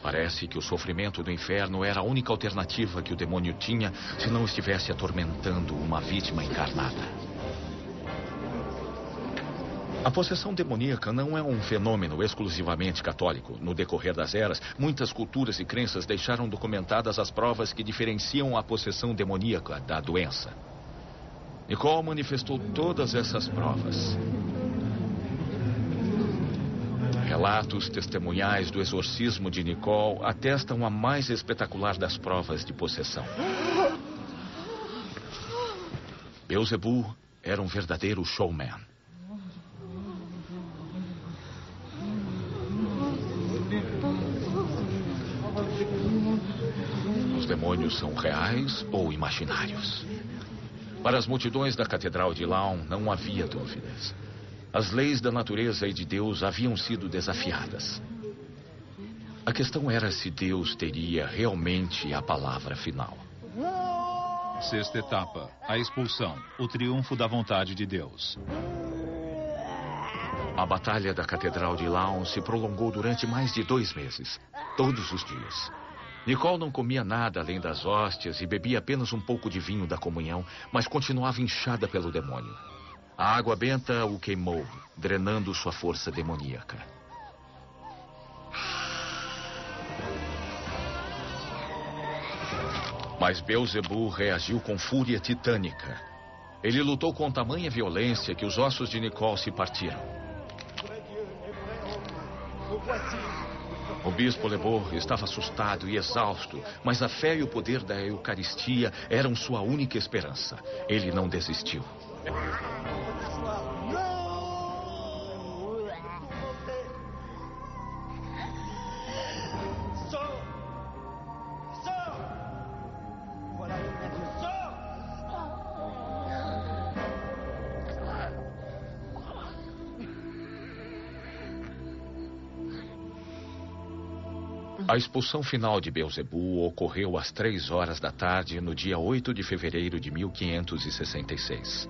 Parece que o sofrimento do inferno era a única alternativa que o demônio tinha se não estivesse atormentando uma vítima encarnada. A possessão demoníaca não é um fenômeno exclusivamente católico. No decorrer das eras, muitas culturas e crenças deixaram documentadas as provas que diferenciam a possessão demoníaca da doença. Nicole manifestou todas essas provas. Relatos testemunhais do exorcismo de Nicole atestam a mais espetacular das provas de possessão. Beelzebub era um verdadeiro showman. Os demônios são reais ou imaginários? Para as multidões da Catedral de Laon não havia dúvidas. As leis da natureza e de Deus haviam sido desafiadas. A questão era se Deus teria realmente a palavra final. Sexta etapa, a expulsão, o triunfo da vontade de Deus. A batalha da Catedral de Laon se prolongou durante mais de 2 meses, todos os dias. Nicole não comia nada além das hóstias e bebia apenas um pouco de vinho da comunhão, mas continuava inchada pelo demônio. A água benta o queimou, drenando sua força demoníaca. Mas Beelzebub reagiu com fúria titânica. Ele lutou com tamanha violência que os ossos de Nicole se partiram. O bispo Lebor estava assustado e exausto, mas a fé e o poder da Eucaristia eram sua única esperança. Ele não desistiu. A expulsão final de Beelzebub ocorreu às 3 horas da tarde, no dia 8 de fevereiro de 1566.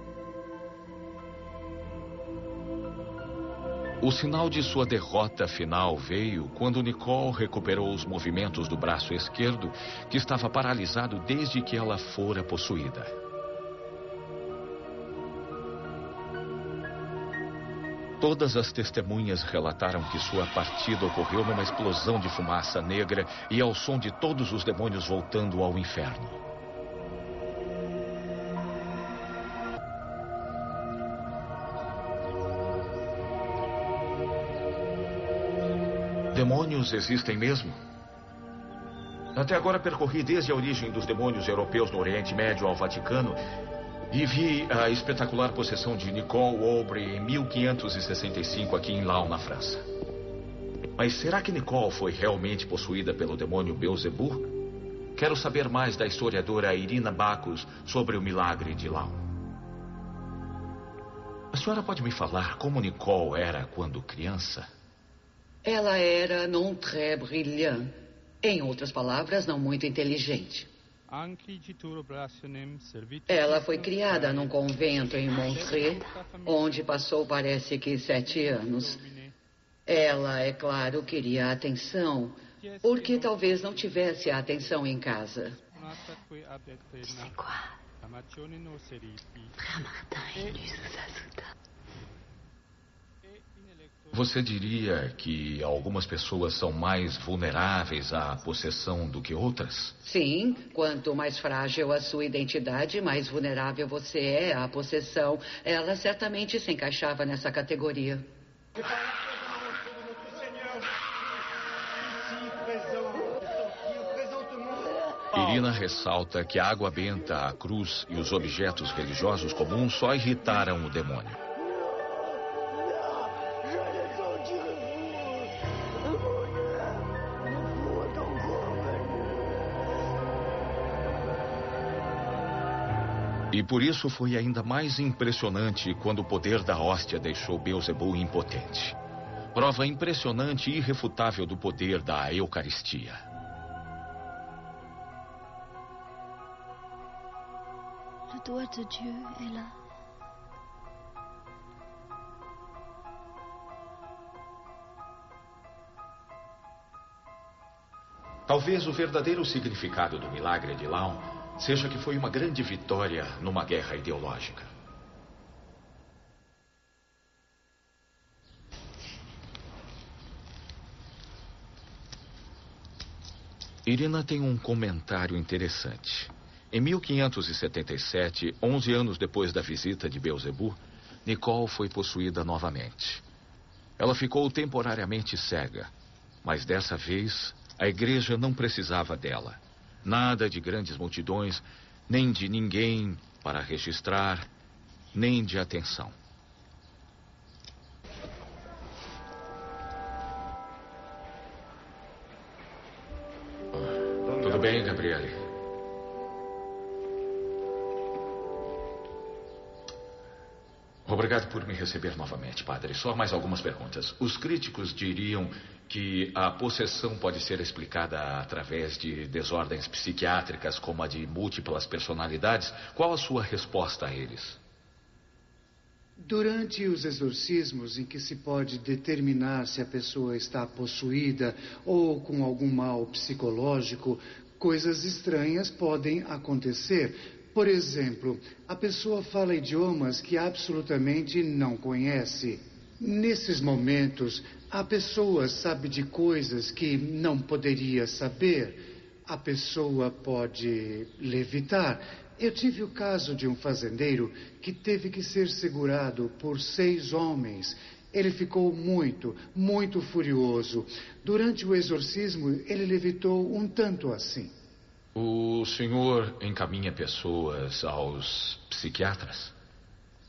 O sinal de sua derrota final veio quando Nicole recuperou os movimentos do braço esquerdo, que estava paralisado desde que ela fora possuída. Todas as testemunhas relataram que sua partida ocorreu numa explosão de fumaça negra e ao som de todos os demônios voltando ao inferno. Demônios existem mesmo? Até agora percorri desde a origem dos demônios europeus no Oriente Médio ao Vaticano e vi a espetacular possessão de Nicole Aubry em 1565 aqui em Laon, na França. Mas será que Nicole foi realmente possuída pelo demônio Beelzebub? Quero saber mais da historiadora Irina Bacchus sobre o milagre de Laon. A senhora pode me falar como Nicole era quando criança? Ela era non très brillant. Em outras palavras, não muito inteligente. Ela foi criada num convento em Montreux, onde passou, parece que, 7 anos. Ela, é claro, queria atenção, porque talvez não tivesse a atenção em casa. Você diria que algumas pessoas são mais vulneráveis à possessão do que outras? Sim, quanto mais frágil a sua identidade, mais vulnerável você é à possessão. Ela certamente se encaixava nessa categoria. Irina ressalta que a água benta, a cruz e os objetos religiosos comuns só irritaram o demônio. E por isso foi ainda mais impressionante quando o poder da hóstia deixou Beelzebub impotente. Prova impressionante e irrefutável do poder da Eucaristia. Le doigt de Dieu est là. Talvez o verdadeiro significado do milagre de Laon seja que foi uma grande vitória numa guerra ideológica. Irina tem um comentário interessante. Em 1577, 11 anos depois da visita de Beelzebub, Nicole foi possuída novamente. Ela ficou temporariamente cega, mas dessa vez a igreja não precisava dela. Nada de grandes multidões, nem de ninguém para registrar, nem de atenção. Tudo bem, Gabriele? Obrigado por me receber novamente, padre. Só mais algumas perguntas. Os críticos diriam que a possessão pode ser explicada através de desordens psiquiátricas, como a de múltiplas personalidades. Qual a sua resposta a eles? Durante os exorcismos, em que se pode determinar se a pessoa está possuída ou com algum mal psicológico, coisas estranhas podem acontecer. Por exemplo, a pessoa fala idiomas que absolutamente não conhece. Nesses momentos, a pessoa sabe de coisas que não poderia saber. A pessoa pode levitar. Eu tive o caso de um fazendeiro que teve que ser segurado por 6 homens. Ele ficou muito furioso. Durante o exorcismo, ele levitou um tanto assim. O senhor encaminha pessoas aos psiquiatras?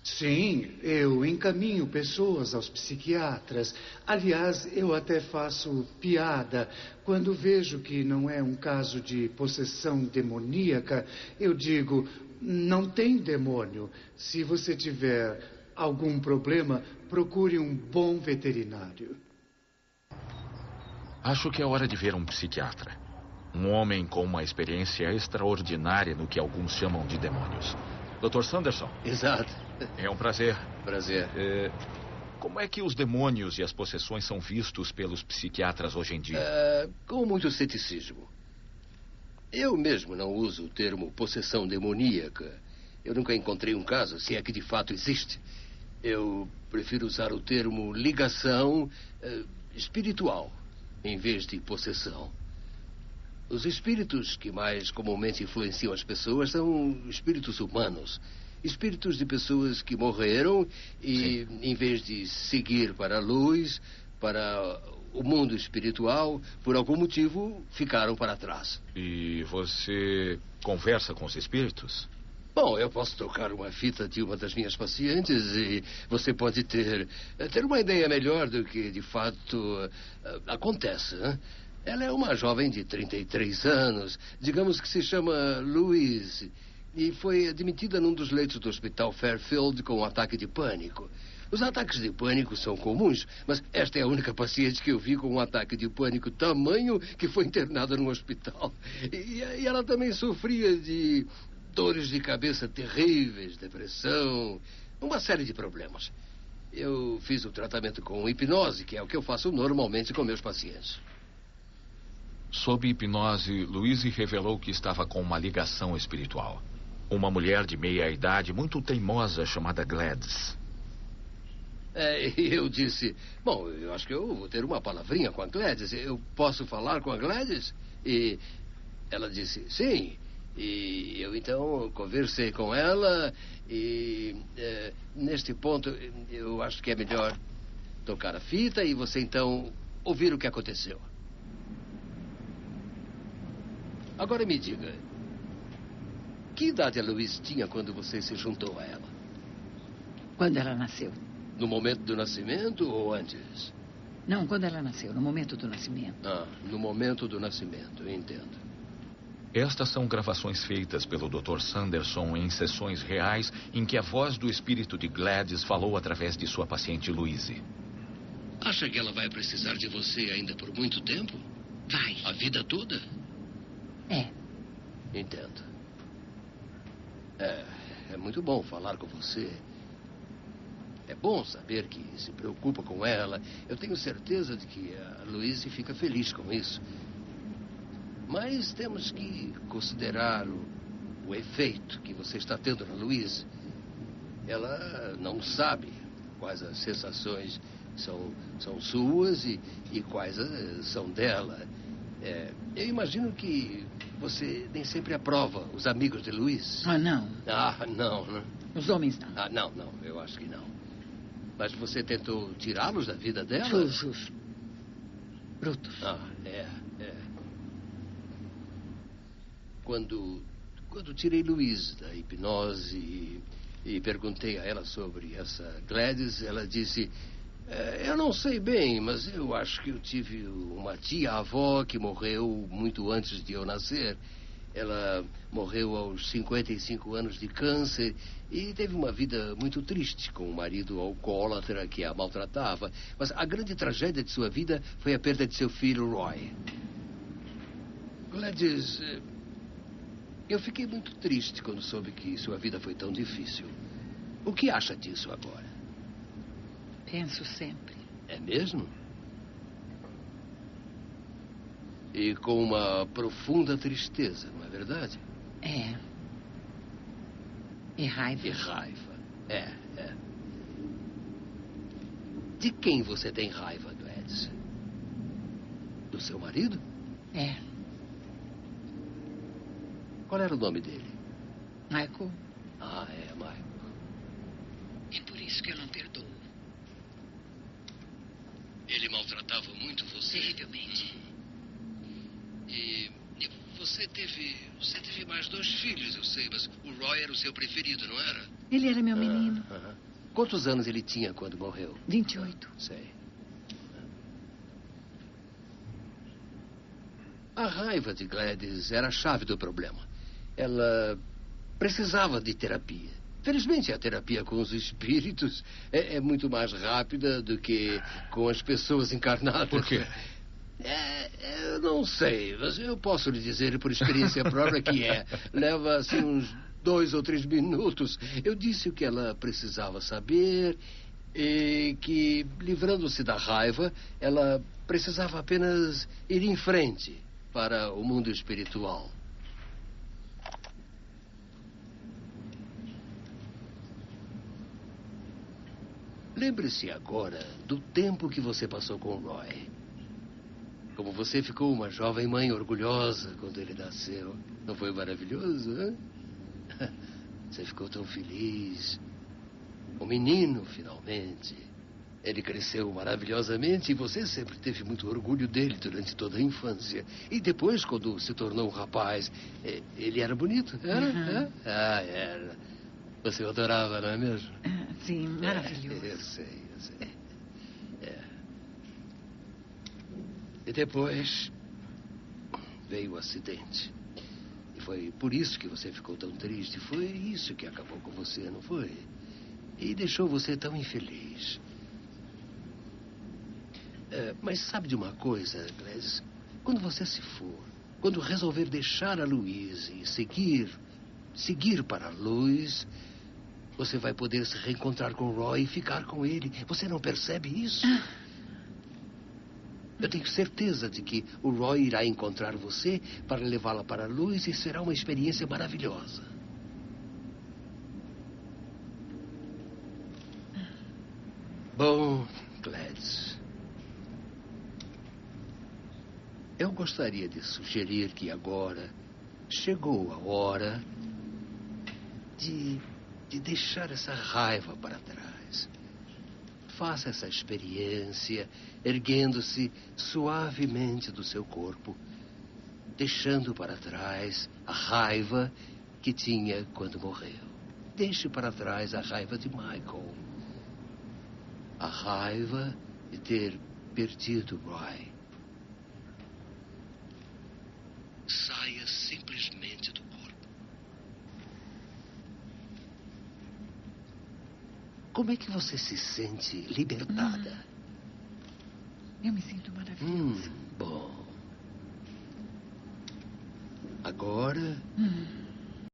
Sim, eu encaminho pessoas aos psiquiatras. Aliás, eu até faço piada. Quando vejo que não é um caso de possessão demoníaca, eu digo, não tem demônio. Se você tiver algum problema, procure um bom veterinário. Acho que é hora de ver um psiquiatra. Um homem com uma experiência extraordinária no que alguns chamam de demônios. Dr. Sanderson. Exato. É um prazer. Prazer. Como é que os demônios e as possessões são vistos pelos psiquiatras hoje em dia? Com muito ceticismo. Eu mesmo não uso o termo possessão demoníaca. Eu nunca encontrei um caso, se é que de fato existe. Eu prefiro usar o termo ligação espiritual, em vez de possessão. Os espíritos que mais comumente influenciam as pessoas são espíritos humanos. Espíritos de pessoas que morreram e, em vez de seguir para a luz, para o mundo espiritual, por algum motivo, ficaram para trás. E você conversa com os espíritos? Bom, eu posso tocar uma fita de uma das minhas pacientes e você pode ter uma ideia melhor do que, de fato, acontece, né? Ela é uma jovem de 33 anos, digamos que se chama Louise, e foi admitida num dos leitos do hospital Fairfield com um ataque de pânico. Os ataques de pânico são comuns, mas esta é a única paciente que eu vi com um ataque de pânico tamanho que foi internada num hospital. E ela também sofria de dores de cabeça terríveis, depressão, uma série de problemas. Eu fiz o tratamento com hipnose, que é o que eu faço normalmente com meus pacientes. Sob hipnose, Louise revelou que estava com uma ligação espiritual. Uma mulher de meia idade, muito teimosa, chamada Gladys. Eu disse, bom, eu acho que eu vou ter uma palavrinha com a Gladys. Eu posso falar com a Gladys? E ela disse, sim. E eu então conversei com ela e neste ponto eu acho que é melhor tocar a fita e você então ouvir o que aconteceu. Agora me diga, que idade a Louise tinha quando você se juntou a ela? Quando ela nasceu. No momento do nascimento ou antes? Não, quando ela nasceu, no momento do nascimento. Ah, no momento do nascimento, entendo. Estas são gravações feitas pelo Dr. Sanderson em sessões reais em que a voz do espírito de Gladys falou através de sua paciente Louise. Acha que ela vai precisar de você ainda por muito tempo? Vai. A vida toda? É. Entendo. É muito bom falar com você. É bom saber que se preocupa com ela. Eu tenho certeza de que a Louise fica feliz com isso. Mas temos que considerar o efeito que você está tendo na Louise. Ela não sabe quais as sensações são suas e quais são dela. Eu imagino que você nem sempre aprova os amigos de Louise. Ah, não. Ah, não, né? Os homens não. Ah, não, eu acho que não. Mas você tentou tirá-los da vida dela? Sujos. Brutos. Ah, é. Quando tirei Louise da hipnose e perguntei a ela sobre essa Gladys, ela disse: eu não sei bem, mas eu acho que eu tive uma tia-avó que morreu muito antes de eu nascer. Ela morreu aos 55 anos de câncer e teve uma vida muito triste com um marido alcoólatra que a maltratava. Mas a grande tragédia de sua vida foi a perda de seu filho, Roy. Gladys, eu fiquei muito triste quando soube que sua vida foi tão difícil. O que acha disso agora? Penso sempre. É mesmo? E com uma profunda tristeza, não é verdade? É. E raiva. E raiva. É. De quem você tem raiva, Gladys? Do seu marido? É. Qual era o nome dele? Michael. Ah, é, Michael. É por isso que eu não perdoo. Ele maltratava muito você? Terrivelmente. E você teve mais 2 filhos, eu sei, mas o Roy era o seu preferido, não era? Ele era meu menino. Quantos anos ele tinha quando morreu? 28. Sei. A raiva de Gladys era a chave do problema. Ela precisava de terapia. Felizmente, a terapia com os espíritos é muito mais rápida do que com as pessoas encarnadas. Por quê? Eu não sei, mas eu posso lhe dizer por experiência própria que leva assim uns 2 ou 3 minutos. Eu disse o que ela precisava saber e que, livrando-se da raiva, ela precisava apenas ir em frente para o mundo espiritual. Lembre-se agora do tempo que você passou com o Roy. Como você ficou uma jovem mãe orgulhosa quando ele nasceu. Não foi maravilhoso, hein? Você ficou tão feliz. Um menino, finalmente. Ele cresceu maravilhosamente e você sempre teve muito orgulho dele durante toda a infância. E depois, quando se tornou um rapaz, ele era bonito, era? Ah, era. Você o adorava, não é mesmo? Sim, maravilhoso. Eu sei. E depois veio o acidente. E foi por isso que você ficou tão triste. Foi isso que acabou com você, não foi? E deixou você tão infeliz. Mas sabe de uma coisa, Gladys? Quando você se for, quando resolver deixar a Louise e seguir para a luz, você vai poder se reencontrar com o Roy e ficar com ele. Você não percebe isso? Eu tenho certeza de que o Roy irá encontrar você para levá-la para a luz e será uma experiência maravilhosa. Bom, Gladys, eu gostaria de sugerir que agora chegou a hora de deixar essa raiva para trás. Faça essa experiência erguendo-se suavemente do seu corpo, deixando para trás a raiva que tinha quando morreu. Deixe para trás a raiva de Michael. A raiva de ter perdido Roy. Saia simplesmente do corpo. Como é que você se sente libertada? Eu me sinto maravilhosa. Bom. Agora,